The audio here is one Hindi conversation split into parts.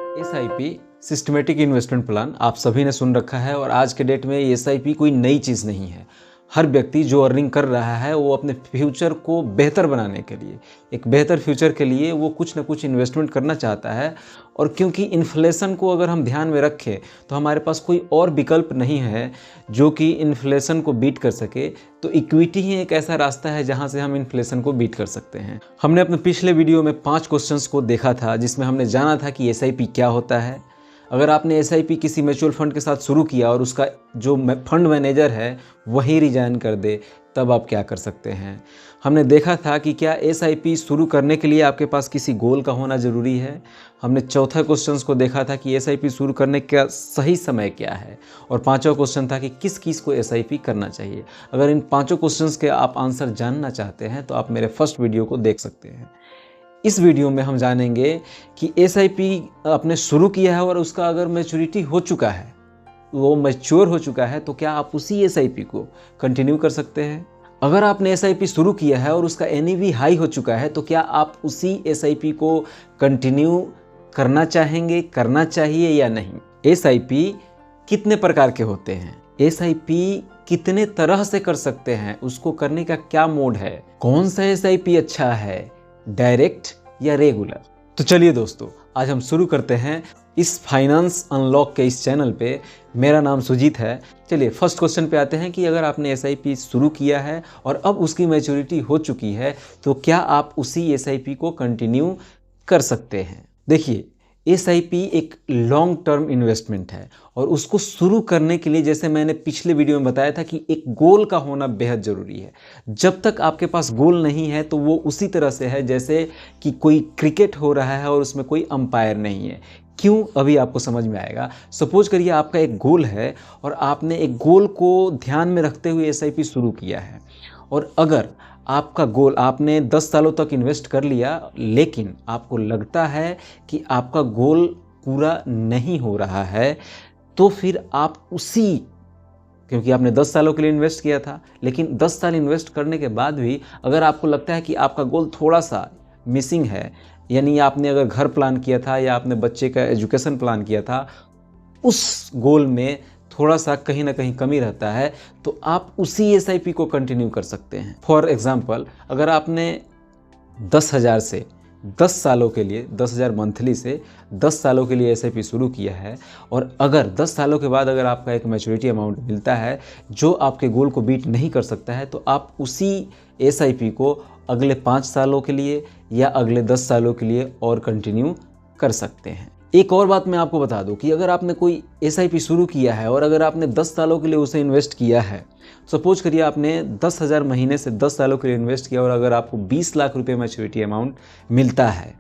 एसआईपी सिस्टमेटिक इन्वेस्टमेंट प्लान आप सभी ने सुन रखा है और आज के डेट में एसआईपी कोई नई चीज़ नहीं है। हर व्यक्ति जो अर्निंग कर रहा है वो अपने फ्यूचर को बेहतर बनाने के लिए, एक बेहतर फ्यूचर के लिए वो कुछ ना कुछ इन्वेस्टमेंट करना चाहता है। और क्योंकि इन्फ्लेशन को अगर हम ध्यान में रखें तो हमारे पास कोई और विकल्प नहीं है जो कि इन्फ्लेशन को बीट कर सके, तो इक्विटी ही एक ऐसा रास्ता है जहां से हम इन्फ्लेशन को बीट कर सकते हैं। हमने अपने पिछले वीडियो में 5 क्वेश्चंस को देखा था जिसमें हमने जाना था कि एसआईपी क्या होता है। अगर आपने एसआईपी किसी म्यूचुअल फंड के साथ शुरू किया और उसका जो फंड मैनेजर है वही रिजाइन कर दे, तब आप क्या कर सकते हैं। हमने देखा था कि क्या एसआईपी शुरू करने के लिए आपके पास किसी गोल का होना ज़रूरी है। हमने चौथा क्वेश्चन को देखा था कि एसआईपी शुरू करने का सही समय क्या है। और पांचवा क्वेश्चन था कि किस किस को एसआईपी करना चाहिए। अगर इन पांचों क्वेश्चंस के आप आंसर जानना चाहते हैं तो आप मेरे फर्स्ट वीडियो को देख सकते हैं। इस वीडियो में हम जानेंगे कि एसआईपी आपने शुरू किया है और उसका अगर मैच्योरिटी हो चुका है, वो मैच्योर हो चुका है, तो क्या आप उसी एसआईपी को कंटिन्यू कर सकते हैं। अगर आपने एसआईपी शुरू किया है और उसका एनईवी हाई हो चुका है तो क्या आप उसी एसआईपी को कंटिन्यू करना चाहेंगे, करना चाहिए या नहीं। एसआईपी कितने प्रकार के होते हैं, एसआईपी कितने तरह से कर सकते हैं, उसको करने का क्या मोड है, कौन सा एसआईपी अच्छा है, डायरेक्ट या रेगुलर। तो चलिए दोस्तों, आज हम शुरू करते हैं इस फाइनेंस अनलॉक के इस चैनल पे। मेरा नाम सुजीत है। चलिए फर्स्ट क्वेश्चन पे आते हैं कि अगर आपने एसआईपी शुरू किया है और अब उसकी मैच्योरिटी हो चुकी है तो क्या आप उसी एसआईपी को कंटिन्यू कर सकते हैं। देखिए, एसआईपी एक लॉन्ग टर्म इन्वेस्टमेंट है और उसको शुरू करने के लिए, जैसे मैंने पिछले वीडियो में बताया था, कि एक गोल का होना बेहद ज़रूरी है। जब तक आपके पास गोल नहीं है तो वो उसी तरह से है जैसे कि कोई क्रिकेट हो रहा है और उसमें कोई अंपायर नहीं है। क्यों, अभी आपको समझ में आएगा। सपोज करिए आपका एक गोल है और आपने एक गोल को ध्यान में रखते हुए एसआईपी शुरू किया है, और अगर आपका गोल, आपने 10 सालों तक इन्वेस्ट कर लिया लेकिन आपको लगता है कि आपका गोल पूरा नहीं हो रहा है, तो फिर आप उसी, क्योंकि आपने 10 सालों के लिए इन्वेस्ट किया था, लेकिन 10 साल इन्वेस्ट करने के बाद भी अगर आपको लगता है कि आपका गोल थोड़ा सा मिसिंग है, यानी आपने अगर घर प्लान किया था या आपने बच्चे का एजुकेशन प्लान किया था, उस गोल में थोड़ा सा कहीं ना कहीं कमी रहता है, तो आप उसी एसआईपी को कंटिन्यू कर सकते हैं। फॉर एग्जांपल, अगर आपने 10,000 से 10 सालों के लिए, 10,000 मंथली से 10 सालों के लिए एसआईपी शुरू किया है, और अगर 10 सालों के बाद अगर आपका एक मैच्योरिटी अमाउंट मिलता है जो आपके गोल को बीट नहीं कर सकता है, तो आप उसी एसआईपी को अगले 5 सालों के लिए या अगले 10 सालों के लिए और कंटिन्यू कर सकते हैं। एक और बात मैं आपको बता दूं कि अगर आपने कोई एसआईपी शुरू किया है और अगर आपने 10 सालों के लिए उसे इन्वेस्ट किया है, सपोज करिए आपने 10,000 महीने से 10 सालों के लिए इन्वेस्ट किया और अगर आपको 20 लाख रुपए मैच्योरिटी अमाउंट मिलता है,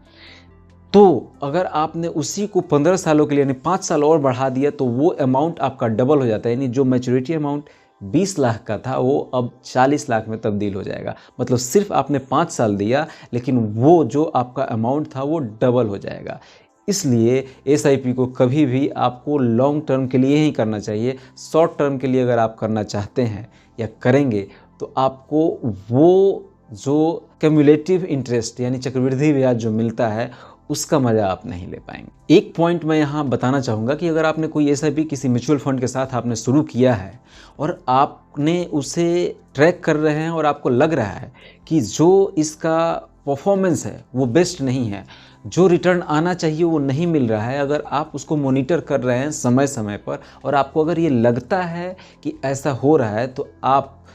तो अगर आपने उसी को 15 सालों के लिए यानी 5 साल और बढ़ा दिया तो वो अमाउंट आपका डबल हो जाता है। यानी जो मैच्योरिटी अमाउंट 20 लाख का था वो अब 40 लाख में तब्दील हो जाएगा। मतलब सिर्फ आपने 5 साल दिया लेकिन वो जो आपका अमाउंट था वो डबल हो जाएगा। इसलिए एसआईपी को कभी भी आपको लॉन्ग टर्म के लिए ही करना चाहिए। शॉर्ट टर्म के लिए अगर आप करना चाहते हैं या करेंगे तो आपको वो जो क्यूमुलेटिव इंटरेस्ट यानी चक्रवृद्धि ब्याज जो मिलता है उसका मज़ा आप नहीं ले पाएंगे। एक पॉइंट मैं यहाँ बताना चाहूँगा कि अगर आपने कोई एसआईपी किसी म्यूचुअल फंड के साथ आपने शुरू किया है और आपने उसे ट्रैक कर रहे हैं और आपको लग रहा है कि जो इसका परफॉर्मेंस है वो बेस्ट नहीं है, जो रिटर्न आना चाहिए वो नहीं मिल रहा है, अगर आप उसको मॉनिटर कर रहे हैं समय समय पर और आपको अगर ये लगता है कि ऐसा हो रहा है, तो आप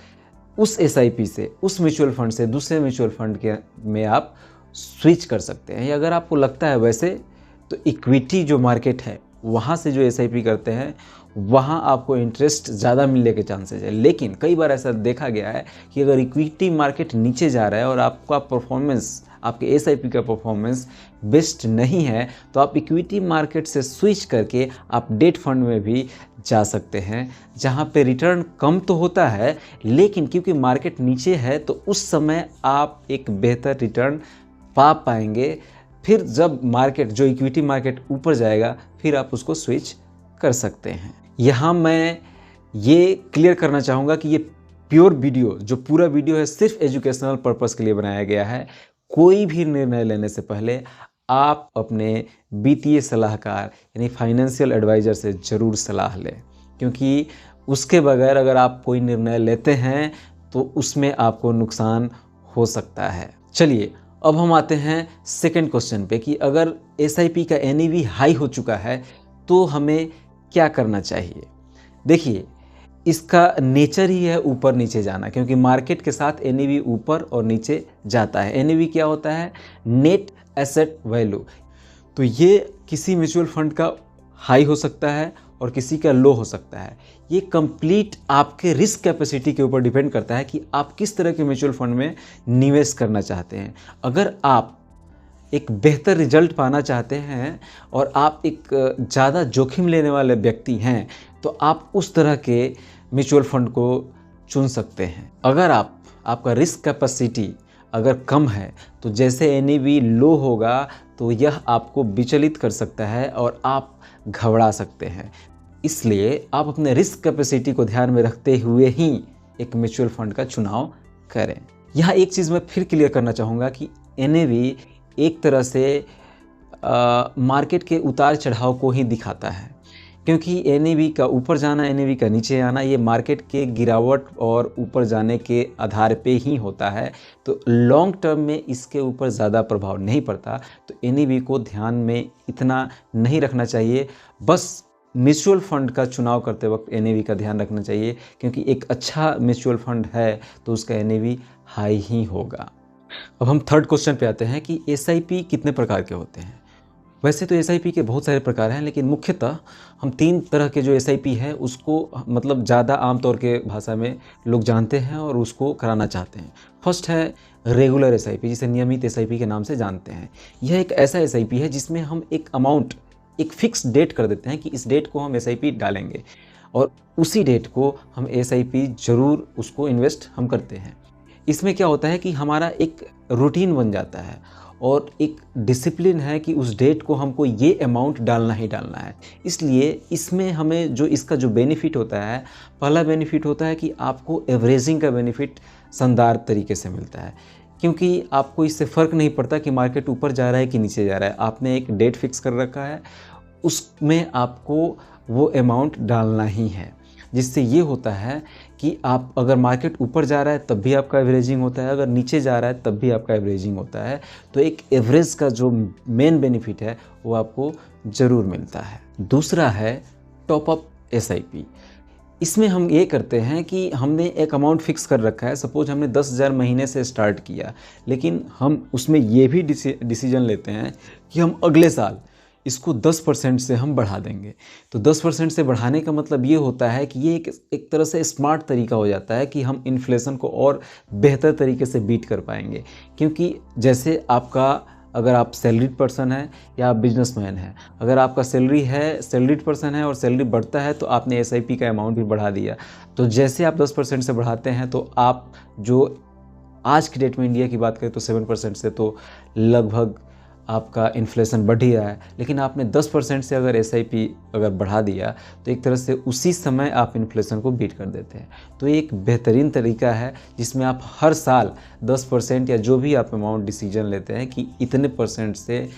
उस एसआईपी से, उस म्यूचुअल फंड से दूसरे म्यूचुअल फंड के में आप स्विच कर सकते हैं। या अगर आपको लगता है वैसे, तो इक्विटी जो मार्केट है वहाँ से जो एसआईपी करते हैं वहाँ आपको इंटरेस्ट ज़्यादा मिलने के चांसेस है। लेकिन कई बार ऐसा देखा गया है कि अगर इक्विटी मार्केट नीचे जा रहा है और आपका परफॉर्मेंस, आपके एसआईपी का परफॉर्मेंस बेस्ट नहीं है, तो आप इक्विटी मार्केट से स्विच करके आप डेट फंड में भी जा सकते हैं, जहाँ पे रिटर्न कम तो होता है लेकिन क्योंकि मार्केट नीचे है तो उस समय आप एक बेहतर रिटर्न पा पाएंगे। फिर जब मार्केट, जो इक्विटी मार्केट ऊपर जाएगा, फिर आप उसको स्विच कर सकते हैं। यहाँ मैं ये क्लियर करना चाहूँगा कि ये प्योर वीडियो, जो पूरा वीडियो है, सिर्फ एजुकेशनल पर्पस के लिए बनाया गया है। कोई भी निर्णय लेने से पहले आप अपने वित्तीय सलाहकार यानी फाइनेंशियल एडवाइज़र से ज़रूर सलाह लें, क्योंकि उसके बगैर अगर आप कोई निर्णय लेते हैं तो उसमें आपको नुकसान हो सकता है। चलिए अब हम आते हैं सेकंड क्वेश्चन पे कि अगर एसआईपी का एनएवी हाई हो चुका है तो हमें क्या करना चाहिए। देखिए, इसका नेचर ही है ऊपर नीचे जाना, क्योंकि मार्केट के साथ एनएवी ऊपर और नीचे जाता है। एनएवी क्या होता है? Net asset value. तो ये किसी म्यूचुअल फंड का हाई हो सकता है और किसी का लो हो सकता है। ये कंप्लीट आपके रिस्क कैपेसिटी के ऊपर डिपेंड करता है कि आप किस तरह के म्यूचुअल फंड में निवेश करना चाहते हैं। अगर आप एक बेहतर रिजल्ट पाना चाहते हैं और आप एक ज़्यादा जोखिम लेने वाले व्यक्ति हैं तो आप उस तरह के म्यूचुअल फंड को चुन सकते हैं। अगर आपका रिस्क कैपेसिटी अगर कम है तो जैसे एनएवी लो होगा तो यह आपको विचलित कर सकता है और आप घबरा सकते हैं। इसलिए आप अपने रिस्क कैपेसिटी को ध्यान में रखते हुए ही एक म्यूचुअल फंड का चुनाव करें। यहाँ एक चीज़ मैं फिर क्लियर करना चाहूँगा कि एनएवी एक तरह से मार्केट के उतार चढ़ाव को ही दिखाता है, क्योंकि एनएवी का ऊपर जाना, एनएवी का नीचे आना, ये मार्केट के गिरावट और ऊपर जाने के आधार पे ही होता है। तो लॉन्ग टर्म में इसके ऊपर ज़्यादा प्रभाव नहीं पड़ता। तो एनएवी को ध्यान में इतना नहीं रखना चाहिए। बस म्यूचुअल फंड का चुनाव करते वक्त एनएवी का ध्यान रखना चाहिए, क्योंकि एक अच्छा म्यूचुअल फंड है तो उसका एनएवी हाई ही होगा। अब हम थर्ड क्वेश्चन पे आते हैं कि एसआईपी कितने प्रकार के होते हैं। वैसे तो एसआईपी के बहुत सारे प्रकार हैं, लेकिन मुख्यतः हम 3 तरह के जो एसआईपी है उसको मतलब ज़्यादा आमतौर के भाषा में लोग जानते हैं और उसको कराना चाहते हैं। फर्स्ट है रेगुलर एसआईपी, जिसे नियमित एसआईपी के नाम से जानते हैं। यह एक ऐसा एसआईपी है जिसमें हम एक अमाउंट, एक फिक्स डेट कर देते हैं कि इस डेट को हम एसआईपी डालेंगे और उसी डेट को हम एसआईपी ज़रूर उसको इन्वेस्ट हम करते हैं। इसमें क्या होता है कि हमारा एक रूटीन बन जाता है और एक डिसिप्लिन है कि उस डेट को हमको ये अमाउंट डालना ही डालना है। इसलिए इसमें हमें जो इसका जो बेनिफिट होता है, पहला बेनिफिट होता है कि आपको एवरेजिंग का बेनिफिट शानदार तरीके से मिलता है, क्योंकि आपको इससे फ़र्क नहीं पड़ता कि मार्केट ऊपर जा रहा है कि नीचे जा रहा है। आपने एक डेट फिक्स कर रखा है, उसमें आपको वो अमाउंट डालना ही है, जिससे ये होता है कि आप अगर मार्केट ऊपर जा रहा है तब भी आपका एवरेजिंग होता है, अगर नीचे जा रहा है तब भी आपका एवरेजिंग होता है। तो एक एवरेज का जो मेन बेनिफिट है वो आपको ज़रूर मिलता है। दूसरा है टॉप अप एसआईपी। इसमें हम ये करते हैं कि हमने एक अमाउंट फिक्स कर रखा है। सपोज हमने 10,000 महीने से स्टार्ट किया, लेकिन हम उसमें ये भी डिसीजन लेते हैं कि हम अगले साल इसको 10% से हम बढ़ा देंगे। तो 10% से बढ़ाने का मतलब ये होता है कि ये एक तरह से स्मार्ट तरीका हो जाता है कि हम इन्फ्लेशन को और बेहतर तरीके से बीट कर पाएंगे। क्योंकि जैसे आपका, अगर आप सैलरीड पर्सन है या आप बिजनेसमैन हैं, अगर आपका सैलरीड पर्सन है और सैलरी बढ़ता है तो आपने एसआईपी का अमाउंट भी बढ़ा दिया। तो जैसे आप 10% से बढ़ाते हैं तो आप जो आज की डेट में इंडिया की बात करें तो 7% से तो लगभग आपका इन्फ्लेशन बढ़ ही रहा है, लेकिन आपने 10% से अगर एसआईपी अगर बढ़ा दिया तो एक तरह से उसी समय आप इन्फ्लेशन को बीट कर देते हैं। तो ये एक बेहतरीन तरीका है जिसमें आप हर साल 10% या जो भी आप अमाउंट डिसीजन लेते हैं कि इतने % से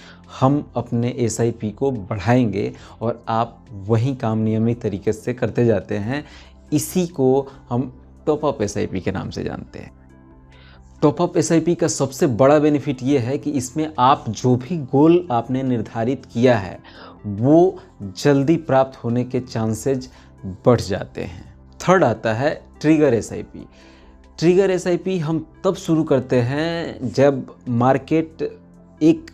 हम अपने एसआईपी को बढ़ाएंगे और आप वही काम नियमित तरीके से करते जाते हैं। इसी को हम टॉप अप एसआईपी के नाम से जानते हैं। टॉप अप एसआईपी का सबसे बड़ा बेनिफिट ये है कि इसमें आप जो भी गोल आपने निर्धारित किया है वो जल्दी प्राप्त होने के चांसेज बढ़ जाते हैं। थर्ड आता है ट्रिगर एसआईपी। ट्रिगर एसआईपी हम तब शुरू करते हैं जब मार्केट एक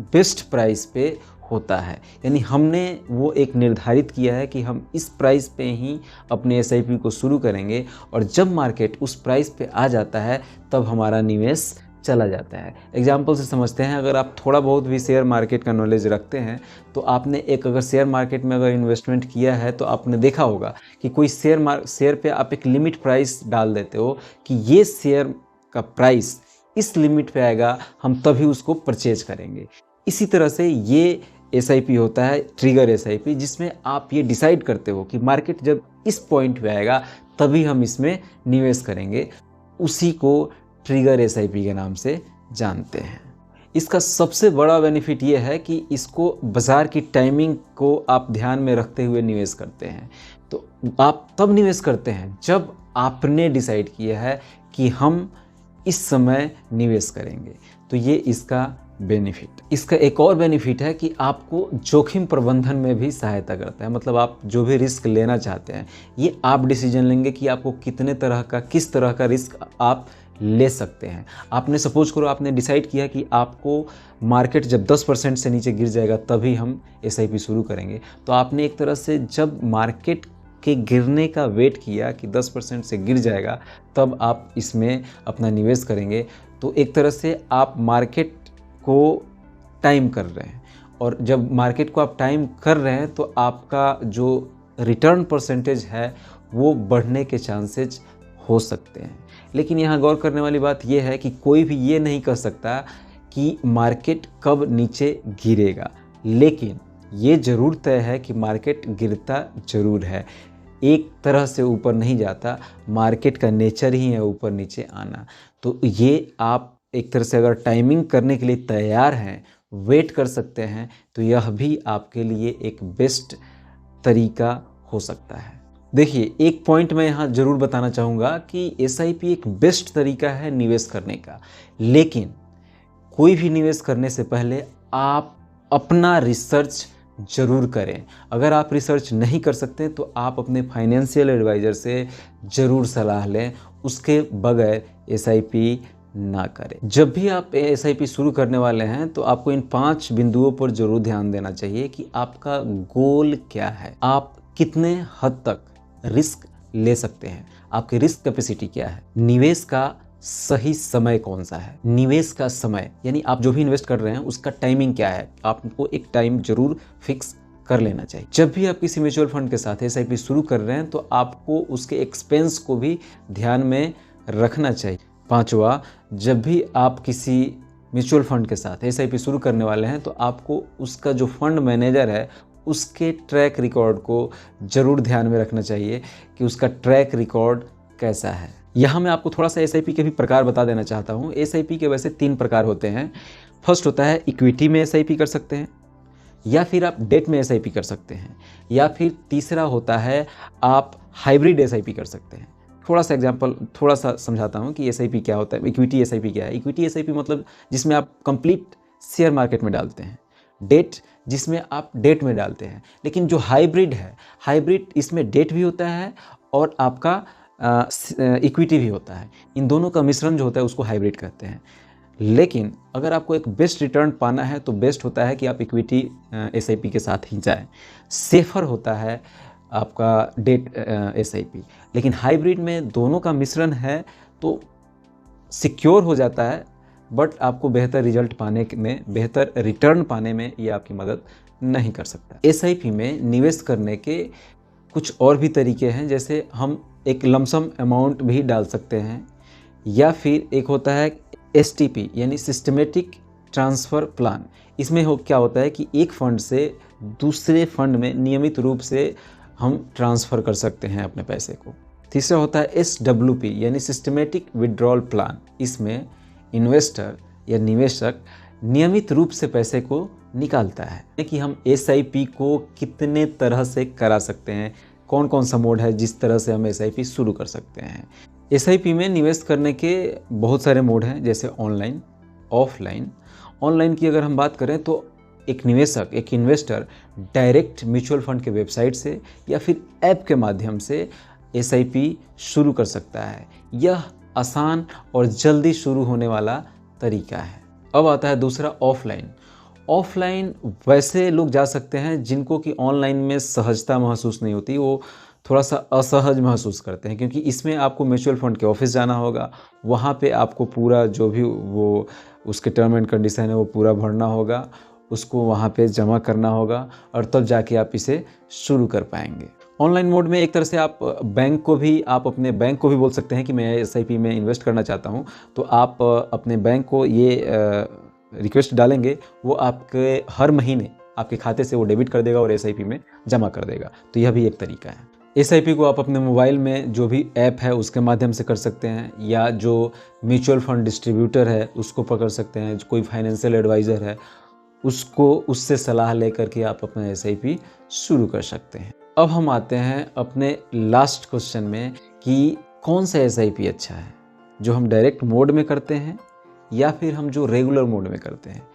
बेस्ट प्राइस पे होता है, यानी हमने वो एक निर्धारित किया है कि हम इस प्राइस पे ही अपने एसआईपी को शुरू करेंगे और जब मार्केट उस प्राइस पे आ जाता है तब हमारा निवेश चला जाता है। एग्जाम्पल से समझते हैं, अगर आप थोड़ा बहुत भी शेयर मार्केट का नॉलेज रखते हैं तो आपने एक अगर शेयर मार्केट में अगर इन्वेस्टमेंट किया है तो आपने देखा होगा कि कोई शेयर पे आप एक लिमिट प्राइस डाल देते हो कि ये शेयर का प्राइस इस लिमिट पे आएगा, हम तभी उसको परचेज करेंगे। इसी तरह से ये एसआईपी होता है ट्रिगर एसआईपी, जिसमें आप ये डिसाइड करते हो कि मार्केट जब इस पॉइंट पे आएगा तभी हम इसमें निवेश करेंगे। उसी को ट्रिगर एसआईपी के नाम से जानते हैं। इसका सबसे बड़ा बेनिफिट ये है कि इसको बाज़ार की टाइमिंग को आप ध्यान में रखते हुए निवेश करते हैं। तो आप तब निवेश करते हैं जब आपने डिसाइड किया है कि हम इस समय निवेश करेंगे। तो ये इसका बेनिफिट। इसका एक और बेनिफिट है कि आपको जोखिम प्रबंधन में भी सहायता करता है। मतलब आप जो भी रिस्क लेना चाहते हैं, ये आप डिसीजन लेंगे कि आपको किस तरह का रिस्क आप ले सकते हैं। आपने सपोज करो आपने डिसाइड किया कि आपको मार्केट जब 10% से नीचे गिर जाएगा तभी हम एसआईपी शुरू करेंगे। तो आपने एक तरह से जब मार्केट के गिरने का वेट किया कि 10% से गिर जाएगा तब आप इसमें अपना निवेश करेंगे। तो एक तरह से आप मार्केट को टाइम कर रहे हैं, और जब मार्केट को आप टाइम कर रहे हैं तो आपका जो रिटर्न परसेंटेज है वो बढ़ने के चांसेज हो सकते हैं। लेकिन यहाँ गौर करने वाली बात यह है कि कोई भी ये नहीं कह सकता कि मार्केट कब नीचे गिरेगा, लेकिन ये ज़रूर तय है कि मार्केट गिरता ज़रूर है, एक तरह से ऊपर नहीं जाता। मार्केट का नेचर ही है ऊपर नीचे आना। तो ये आप एक तरह से अगर टाइमिंग करने के लिए तैयार हैं, वेट कर सकते हैं, तो यह भी आपके लिए एक बेस्ट तरीका हो सकता है। देखिए, एक पॉइंट मैं यहाँ ज़रूर बताना चाहूँगा कि एसआईपी एक बेस्ट तरीका है निवेश करने का, लेकिन कोई भी निवेश करने से पहले आप अपना रिसर्च ज़रूर करें। अगर आप रिसर्च नहीं कर सकते तो आप अपने फाइनेंशियल एडवाइज़र से ज़रूर सलाह लें, उसके बगैर एसआईपी ना करें। जब भी आप एसआईपी शुरू करने वाले हैं तो आपको इन 5 बिंदुओं पर ज़रूर ध्यान देना चाहिए कि आपका गोल क्या है, आप कितने हद तक रिस्क ले सकते हैं, आपकी रिस्क कैपेसिटी क्या है, निवेश का सही समय कौन सा है। निवेश का समय यानी आप जो भी इन्वेस्ट कर रहे हैं उसका टाइमिंग क्या है, आपको एक टाइम जरूर फिक्स कर लेना चाहिए। जब भी आप किसी म्यूचुअल फंड के साथ एसआईपी शुरू कर रहे हैं तो आपको उसके एक्सपेंस को भी ध्यान में रखना चाहिए। 5वां, जब भी आप किसी म्यूचुअल फंड के साथ एसआईपी शुरू करने वाले हैं तो आपको उसका जो फंड मैनेजर है उसके ट्रैक रिकॉर्ड को ज़रूर ध्यान में रखना चाहिए कि उसका ट्रैक रिकॉर्ड कैसा है। यहाँ मैं आपको थोड़ा सा एसआईपी के भी प्रकार बता देना चाहता हूँ। एसआईपी के वैसे 3 प्रकार होते हैं। फर्स्ट होता है इक्विटी में एसआईपी कर सकते हैं, या फिर आप डेट में एसआईपी कर सकते हैं, या फिर तीसरा होता है आप हाइब्रिड एसआईपी कर सकते हैं। थोड़ा सा समझाता हूँ कि एसआईपी क्या होता है, इक्विटी एसआईपी क्या है। इक्विटी एसआईपी मतलब जिसमें आप कंप्लीट शेयर मार्केट में डालते हैं, डेट जिसमें आप डेट में डालते हैं। लेकिन जो हाइब्रिड है, हाइब्रिड इसमें डेट भी होता है और आपका इक्विटी भी होता है। इन दोनों का मिश्रण जो होता है उसको हाइब्रिड कहते हैं। लेकिन अगर आपको एक बेस्ट रिटर्न पाना है तो बेस्ट होता है कि आप इक्विटी एसआईपी के साथ ही जाएं। सेफर होता है आपका डेट एसआईपी। लेकिन हाइब्रिड में दोनों का मिश्रण है तो सिक्योर हो जाता है, बट आपको बेहतर रिजल्ट पाने में, बेहतर रिटर्न पाने में ये आपकी मदद नहीं कर सकता। एसआईपी में निवेश करने के कुछ और भी तरीके हैं, जैसे हम एक लमसम अमाउंट भी डाल सकते हैं, या फिर एक होता है एसटीपी यानी सिस्टमेटिक ट्रांसफ़र प्लान। इसमें क्या होता है कि एक फंड से दूसरे फंड में नियमित रूप से हम ट्रांसफ़र कर सकते हैं अपने पैसे को। तीसरा होता है एसडब्ल्यूपी यानी सिस्टमेटिक विड्रॉल प्लान। इसमें इन्वेस्टर या निवेशक नियमित रूप से पैसे को निकालता है कि हम एसआईपी को कितने तरह से करा सकते हैं, कौन कौन सा मोड है जिस तरह से हम एसआईपी शुरू कर सकते हैं। एसआईपी में निवेश करने के बहुत सारे मोड हैं, जैसे ऑनलाइन, ऑफलाइन। ऑनलाइन की अगर हम बात करें तो एक निवेशक, एक इन्वेस्टर डायरेक्ट म्यूचुअल फंड के वेबसाइट से या फिर ऐप के माध्यम से एसआईपी शुरू कर सकता है। यह आसान और जल्दी शुरू होने वाला तरीका है। अब आता है दूसरा ऑफलाइन। ऑफलाइन वैसे लोग जा सकते हैं जिनको कि ऑनलाइन में सहजता महसूस नहीं होती, वो थोड़ा सा असहज महसूस करते हैं, क्योंकि इसमें आपको म्यूचुअल फंड के ऑफिस जाना होगा, वहाँ पे आपको पूरा जो भी वो उसके टर्म एंड कंडीशन है वो पूरा भरना होगा, उसको वहाँ पे जमा करना होगा और तब जाके आप इसे शुरू कर पाएंगे। ऑनलाइन मोड में एक तरह से आप अपने बैंक को भी बोल सकते हैं कि मैं एसआईपी में इन्वेस्ट करना चाहता हूँ, तो आप अपने बैंक को ये रिक्वेस्ट डालेंगे, वो आपके हर महीने आपके खाते से वो डेबिट कर देगा और एसआईपी में जमा कर देगा। तो यह भी एक तरीका है। एसआईपी को आप अपने मोबाइल में जो भी ऐप है उसके माध्यम से कर सकते हैं, या जो म्यूचुअल फंड डिस्ट्रीब्यूटर है उसको पकड़ सकते हैं, जो कोई फाइनेंशियल एडवाइज़र है उससे सलाह लेकर के आप अपना एसआईपी शुरू कर सकते हैं। अब हम आते हैं अपने लास्ट क्वेश्चन में कि कौन सा एसआईपी अच्छा है, जो हम डायरेक्ट मोड में करते हैं या फिर हम जो रेगुलर मोड में करते हैं।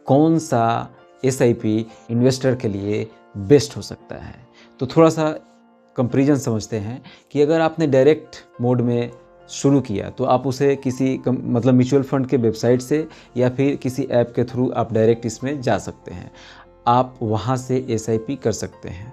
कौन सा एसआईपी इन्वेस्टर के लिए बेस्ट हो सकता है। तो थोड़ा सा कंपैरिजन समझते हैं कि अगर आपने डायरेक्ट मोड में शुरू किया तो आप उसे किसी मतलब म्यूचुअल फंड के वेबसाइट से या फिर किसी ऐप के थ्रू आप डायरेक्ट इसमें जा सकते हैं, आप वहाँ से एसआईपी कर सकते हैं।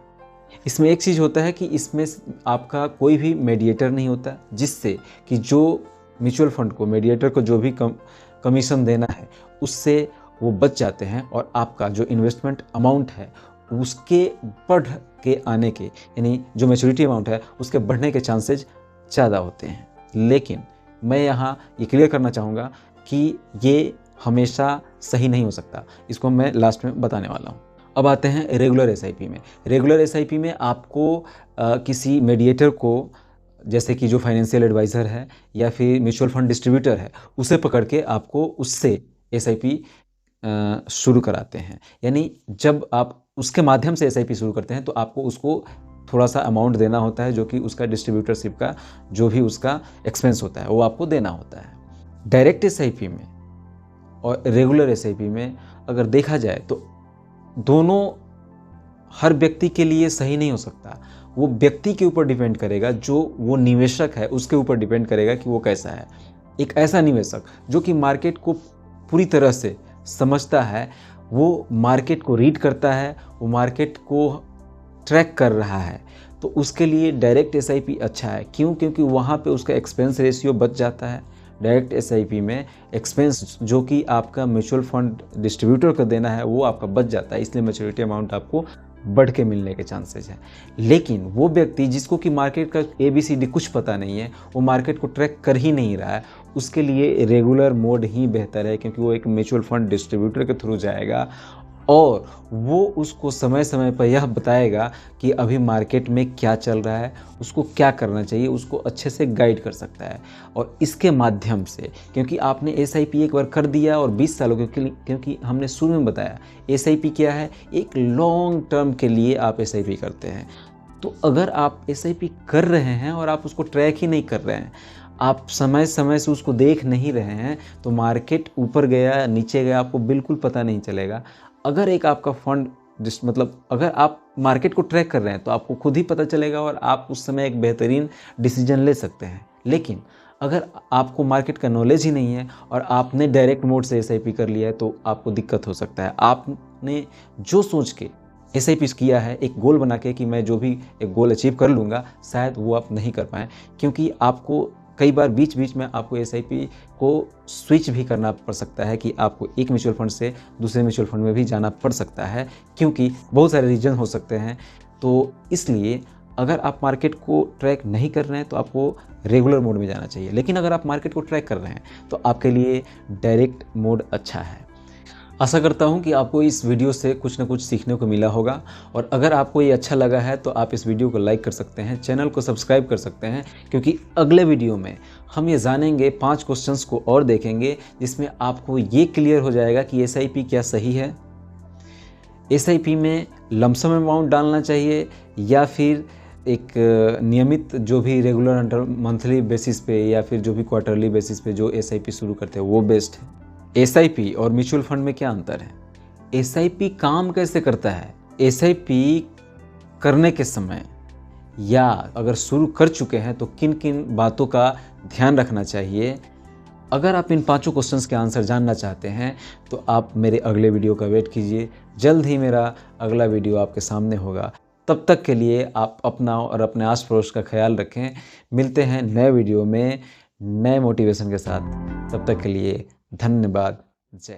इसमें एक चीज़ होता है कि इसमें आपका कोई भी मीडिएटर नहीं होता, जिससे कि जो म्यूचुअल फंड को मीडिएटर को जो भी कमीशन देना है उससे वो बच जाते हैं, और आपका जो इन्वेस्टमेंट अमाउंट है उसके बढ़ के आने के, यानी जो मैच्योरिटी अमाउंट है उसके बढ़ने के चांसेज ज़्यादा होते हैं। लेकिन मैं यहाँ ये क्लियर करना चाहूँगा कि ये हमेशा सही नहीं हो सकता, इसको मैं लास्ट में बताने वाला हूँ। अब आते हैं रेगुलर एसआईपी में। रेगुलर एसआईपी में आपको किसी मीडिएटर को, जैसे कि जो फाइनेंशियल एडवाइज़र है या फिर म्यूचुअल फंड डिस्ट्रीब्यूटर है, उसे पकड़ के आपको उससे एसआईपी शुरू कराते हैं। यानी जब आप उसके माध्यम से एसआईपी शुरू करते हैं तो आपको उसको थोड़ा सा अमाउंट देना होता है, जो कि उसका डिस्ट्रीब्यूटरशिप का जो भी उसका एक्सपेंस होता है वो आपको देना होता है। डायरेक्ट एसआईपी में और रेगुलर एसआईपी में अगर देखा जाए तो दोनों हर व्यक्ति के लिए सही नहीं हो सकता। वो व्यक्ति के ऊपर डिपेंड करेगा, जो वो निवेशक है उसके ऊपर डिपेंड करेगा कि वो कैसा है। एक ऐसा निवेशक जो कि मार्केट को पूरी तरह से समझता है, वो मार्केट को रीड करता है, वो मार्केट को ट्रैक कर रहा है, तो उसके लिए डायरेक्ट एसआईपी अच्छा है। क्यों? क्योंकि वहाँ पे उसका एक्सपेंस रेशियो बच जाता है। डायरेक्ट एसआईपी में एक्सपेंस जो कि आपका म्यूचुअल फंड डिस्ट्रीब्यूटर को देना है वो आपका बच जाता है, इसलिए मैच्योरिटी अमाउंट आपको बढ़ के मिलने के चांसेस हैं। लेकिन वो व्यक्ति जिसको कि मार्केट का ABCD कुछ पता नहीं है, वो मार्केट को ट्रैक कर ही नहीं रहा है, उसके लिए रेगुलर मोड ही बेहतर है, क्योंकि वो एक म्यूचुअल फंड डिस्ट्रीब्यूटर के थ्रू जाएगा और वो उसको समय समय पर यह बताएगा कि अभी मार्केट में क्या चल रहा है, उसको क्या करना चाहिए, उसको अच्छे से गाइड कर सकता है। और इसके माध्यम से, क्योंकि आपने एसआईपी एक बार कर दिया और 20 सालों के लिए, क्योंकि हमने शुरू में बताया एसआईपी क्या है, एक लॉन्ग टर्म के लिए आप एसआईपी करते हैं। तो अगर आप एसआईपी कर रहे हैं और आप उसको ट्रैक ही नहीं कर रहे हैं, आप समय समय से उसको देख नहीं रहे हैं, तो मार्केट ऊपर गया नीचे गया आपको बिल्कुल पता नहीं चलेगा। अगर एक आपका फंड मतलब अगर आप मार्केट को ट्रैक कर रहे हैं तो आपको खुद ही पता चलेगा और आप उस समय एक बेहतरीन डिसीजन ले सकते हैं। लेकिन अगर आपको मार्केट का नॉलेज ही नहीं है और आपने डायरेक्ट मोड से एसआईपी कर लिया है तो आपको दिक्कत हो सकता है। आपने जो सोच के एसआईपी किया है, एक गोल बना के कि मैं जो भी एक गोल अचीव कर लूँगा, शायद वो आप नहीं कर पाएँ, क्योंकि आपको कई बार बीच बीच में आपको एसआईपी को स्विच भी करना पड़ सकता है कि आपको एक म्यूचुअल फंड से दूसरे म्यूचुअल फंड में भी जाना पड़ सकता है, क्योंकि बहुत सारे रीजन हो सकते हैं। तो इसलिए अगर आप मार्केट को ट्रैक नहीं कर रहे हैं तो आपको रेगुलर मोड में जाना चाहिए। लेकिन अगर आप मार्केट को ट्रैक कर रहे हैं तो आपके लिए डायरेक्ट मोड अच्छा है। आशा करता हूं कि आपको इस वीडियो से कुछ न कुछ सीखने को मिला होगा, और अगर आपको ये अच्छा लगा है तो आप इस वीडियो को लाइक कर सकते हैं, चैनल को सब्सक्राइब कर सकते हैं, क्योंकि अगले वीडियो में हम ये जानेंगे 5 क्वेश्चंस को और देखेंगे जिसमें आपको ये क्लियर हो जाएगा कि एसआईपी क्या सही है, एसआईपी में लमसम अमाउंट डालना चाहिए या फिर एक नियमित जो भी रेगुलर मंथली बेसिस पे या फिर जो भी क्वार्टरली बेसिस पे जो एसआईपी शुरू करते हैं वो बेस्ट है। एसआईपी और म्यूचुअल फंड में क्या अंतर है, एसआईपी काम कैसे करता है, एसआईपी करने के समय या अगर शुरू कर चुके हैं तो किन किन बातों का ध्यान रखना चाहिए। अगर आप इन 5 क्वेश्चंस के आंसर जानना चाहते हैं तो आप मेरे अगले वीडियो का वेट कीजिए। जल्द ही मेरा अगला वीडियो आपके सामने होगा। तब तक के लिए आप अपना और अपने आस पड़ोस का ख्याल रखें। मिलते हैं नए वीडियो में नए मोटिवेशन के साथ। तब तक के लिए धन्यवाद। जय।